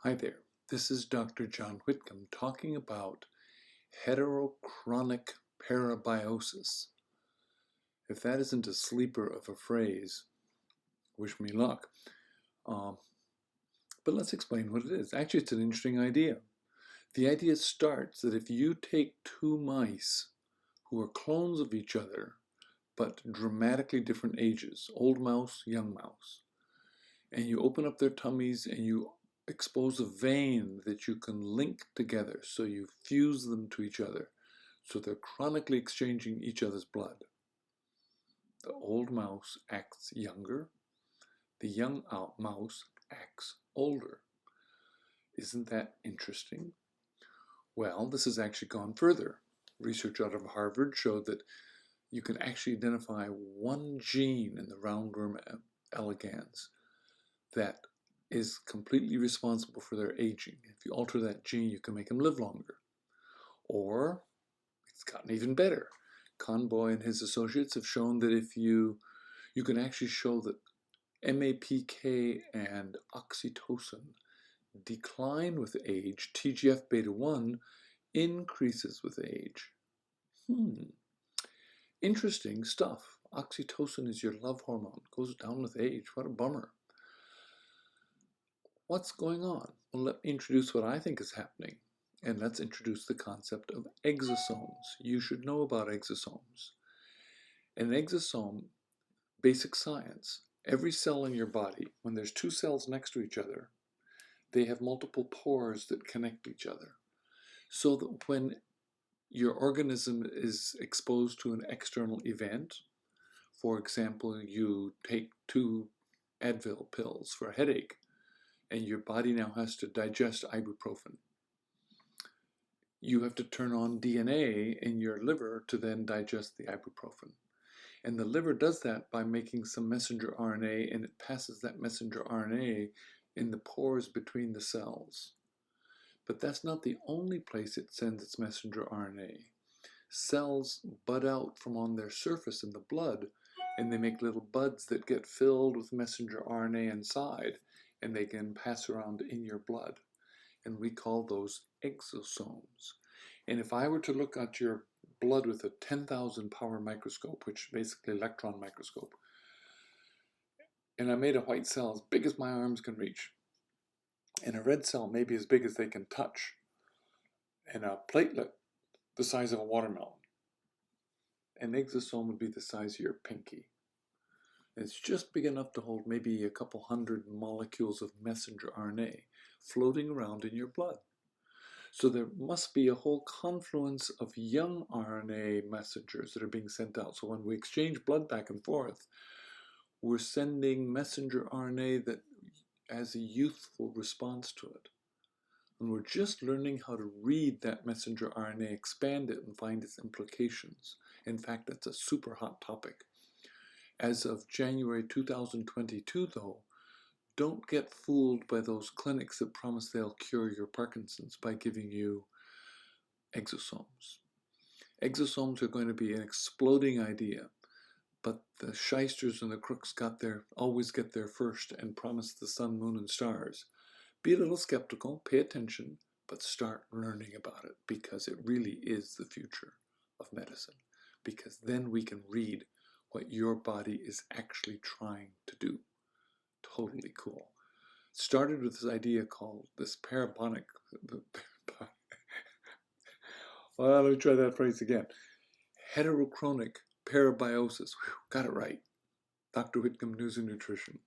Hi there, this is Dr. John Whitcomb talking about heterochronic parabiosis. If that isn't a sleeper of a phrase, wish me luck. But let's explain what it is. Actually, it's an interesting idea. The idea starts that if you take two mice who are clones of each other, but dramatically different ages, old mouse, young mouse, and you open up their tummies and you expose a vein that you can link together, so you fuse them to each other, so they're chronically exchanging each other's blood. The old mouse acts younger, the young mouse acts older. Isn't that interesting? Well, this has actually gone further. Research out of Harvard showed that you can actually identify one gene in the roundworm elegans that is completely responsible for their aging. If you alter that gene, you can make them live longer. Or, it's gotten even better. Conboy and his associates have shown that if you can actually show that MAPK and oxytocin decline with age, TGF-beta1 increases with age. Interesting stuff. Oxytocin is your love hormone. Goes down with age. What a bummer. What's going on? Well, let me introduce what I think is happening. And let's introduce the concept of exosomes. You should know about exosomes. An exosome, basic science, every cell in your body, when there's two cells next to each other, they have multiple pores that connect each other. So that when your organism is exposed to an external event, for example, you take 2 Advil pills for a headache, and your body now has to digest ibuprofen. You have to turn on DNA in your liver to then digest the ibuprofen. And the liver does that by making some messenger RNA, and it passes that messenger RNA in the pores between the cells. But that's not the only place it sends its messenger RNA. Cells bud out from on their surface in the blood, and they make little buds that get filled with messenger RNA inside, and they can pass around in your blood. And we call those exosomes. And if I were to look at your blood with a 10,000 power microscope, which is basically electron microscope, and I made a white cell as big as my arms can reach, and a red cell maybe as big as they can touch, and a platelet the size of a watermelon, an exosome would be the size of your pinky. It's just big enough to hold maybe a couple hundred molecules of messenger RNA floating around in your blood. So there must be a whole confluence of young RNA messengers that are being sent out. So when we exchange blood back and forth, we're sending messenger RNA that has a youthful response to it. And we're just learning how to read that messenger RNA, expand it, and find its implications. In fact, that's a super hot topic. As of January 2022, though, don't get fooled by those clinics that promise they'll cure your Parkinson's by giving you exosomes. Exosomes are going to be an exploding idea, but the shysters and the crooks always get there first and promise the sun, moon, and stars. Be a little skeptical, pay attention, but start learning about it, because it really is the future of medicine. Because then we can read what your body is actually trying to do. Totally cool. Started with this idea called this parabolic. Well, let me try that phrase again. Heterochronic parabiosis. Whew, got it right. Dr. Whitcomb, News and Nutrition.